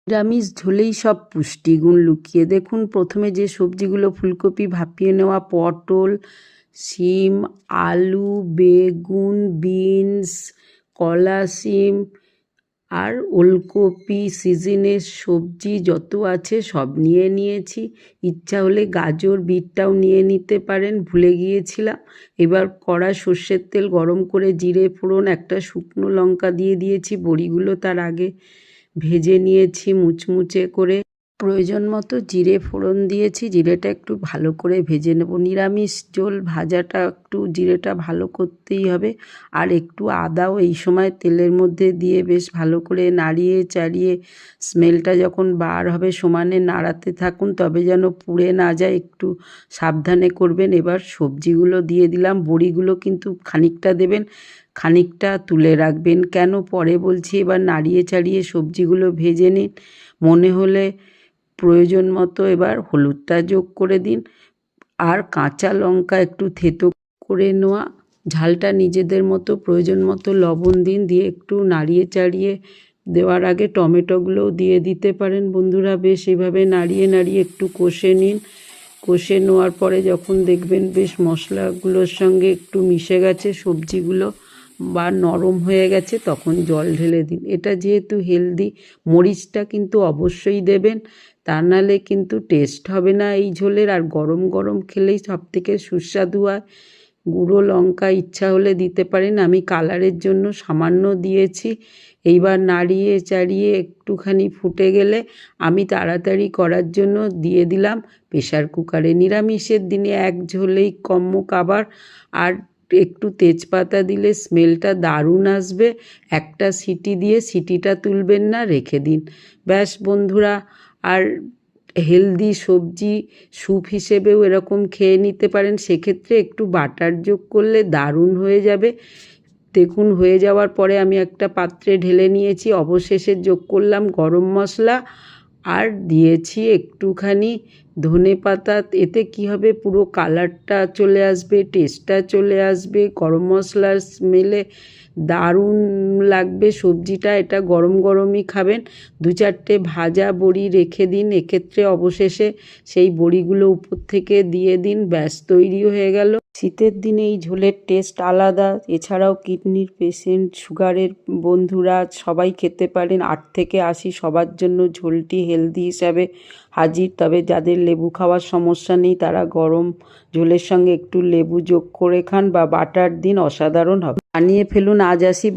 নিরামিষ ঝোলেই সব পুষ্টিগুণ লুকিয়ে। দেখুন, প্রথমে যে সবজিগুলো, ফুলকপি ভাপিয়ে নেওয়া, পটল, শিম, আলু, বেগুন, বিনস, কলা শিম আর ওলকপি, সিজনের সবজি যত আছে সব নিয়ে নিয়েছি। ইচ্ছা হলে গাজর বিটটাও নিয়ে নিতে পারেন, ভুলে গিয়েছিলাম। এবার কড়ায় সর্ষের তেল গরম করে জিরে ফোড়ন, একটা শুকনো লঙ্কা দিয়ে দিয়েছি। বড়িগুলো তার আগে ভেজে নিয়েছি মুচমুচে করে। প্রয়োজন মতো জিরে ফোড়ন দিয়েছি, জিরেটা একটু ভালো করে ভেজে নেব। নিরামিষ ঝোল ভাজাটা একটু জিরেটা ভালো করতেই হবে। আর একটু আদাও এই সময় তেলের মধ্যে দিয়ে বেশ ভালো করে নাড়িয়ে চাড়িয়ে স্মেলটা যখন বার হবে সমানে নাড়াতে থাকুন, তবে যেন পুড়ে না যায়, একটু সাবধানে করবেন। এবার সবজিগুলো দিয়ে দিলাম। বড়িগুলো কিন্তু খানিকটা দেবেন, খানিকটা তুলে রাখবেন। কেন পরে বলছি। এবার নাড়িয়ে চাড়িয়ে সবজিগুলো ভেজে নিন। মনে হলে প্রয়োজন মতো এবার হলুদটা যোগ করে দিন। আর কাঁচা লঙ্কা একটু থেতো করে নেওয়া, ঝালটা নিজেদের মতো প্রয়োজন মতো লবণ দিন। দিয়ে একটু নাড়িয়ে চাড়িয়ে দেওয়ার আগে টমেটোগুলোও দিয়ে দিতে পারেন বন্ধুরা। বেশ এভাবে নাড়িয়ে নাড়িয়ে একটু কষে নিন। কষে নেওয়ার পরে যখন দেখবেন বেশ মশলাগুলোর সঙ্গে একটু মিশে গেছে সবজিগুলো বা নরম হয়ে গেছে, তখন জল ঢেলে দিন। এটা যেহেতু হেলদি, মরিচটা কিন্তু অবশ্যই দেবেন, তা নাহলে কিন্তু টেস্ট হবে না এই ঝোলের। আর গরম গরম খেলেই সবথেকে সুস্বাদু হয়। গুঁড়ো লঙ্কা ইচ্ছা হলে দিতে পারেন, আমি কালারের জন্য সামান্য দিয়েছি। এইবার নাড়িয়ে চাড়িয়ে একটুখানি ফুটে গেলে আমি তাড়াতাড়ি করার জন্য দিয়ে দিলাম প্রেশার কুকারে। নিরামিষের দিনে এক ঝোলেই কম্ম খাবার। আর একটু তেজপাতা দিলে স্মেলটা দারুণ আসবে। একটা সিটি দিয়ে সিটিটা তুলবেন না, রেখে দিন। ব্যাস বন্ধুরা, আর হেলদি সবজি স্যুপ হিসেবেও এরকম খেয়ে নিতে পারেন। সেক্ষেত্রে একটু বাটার যোগ করলে দারুণ হয়ে যাবে। দেখুন, হয়ে যাওয়ার পরে আমি একটা পাত্রে ঢেলে নিয়েছি। অবশেষে যোগ করলাম গরম মশলা আর দিয়েছি একটুখানি ধনেপাতা। এতে কি হবে, পুরো কালারটা চলে আসবে, টেস্টটা চলে আসবে, গরম মশলার স্মেলে দারুণ লাগবে সবজিটা। এটা গরম গরমই খাবেন। 2-4টে ভাজা বড়ি রেখে দিন, এক্ষেত্রে অবশেষে সেই বড়িগুলো উপর থেকে দিয়ে দিন। ব্যাস তৈরি হয়ে গেল। শীতের দিনে এই ঝোলের টেস্ট আলাদা। এছাড়াও কিডনির পেশেন্ট, সুগারের বন্ধুরা সবাই খেতে পারেন। 8 থেকে 80 সবার জন্য ঝোলটি হেলদি হিসাবে হাজির। তবে যাদের লেবু খাওয়ার সমস্যা নেই তারা গরম ঝোলের সঙ্গে একটু লেবু যোগ করে খান বা বাটার দিন, অসাধারণ হবে। বানিয়ে ফেলুন। আজ আসি।